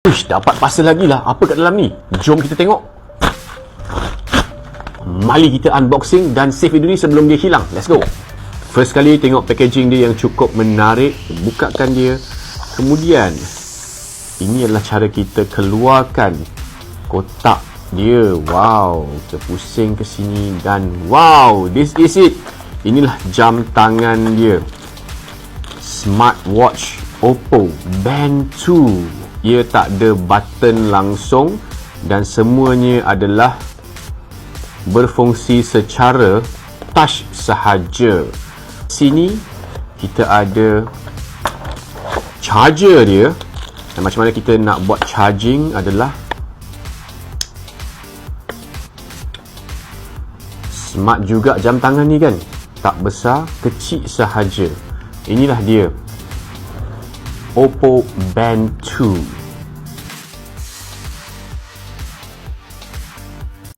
Uish, dapat pasal lagi lah. Apa kat dalam ni? Jom kita tengok. Mari kita unboxing dan save video ni sebelum dia hilang. Let's go. First kali tengok packaging dia yang cukup menarik. Bukakan dia. Kemudian ini adalah cara kita keluarkan kotak dia. Wow, kita pusing ke sini dan wow, this is it. Inilah jam tangan dia. Smartwatch Oppo Band 2. Ia tak ada button langsung dan semuanya adalah berfungsi secara touch sahaja. Sini kita ada charger dia. Dan macam mana kita nak buat charging adalah smart juga jam tangan ni kan. Tak besar, kecil sahaja. Inilah dia, Oppo Band 2.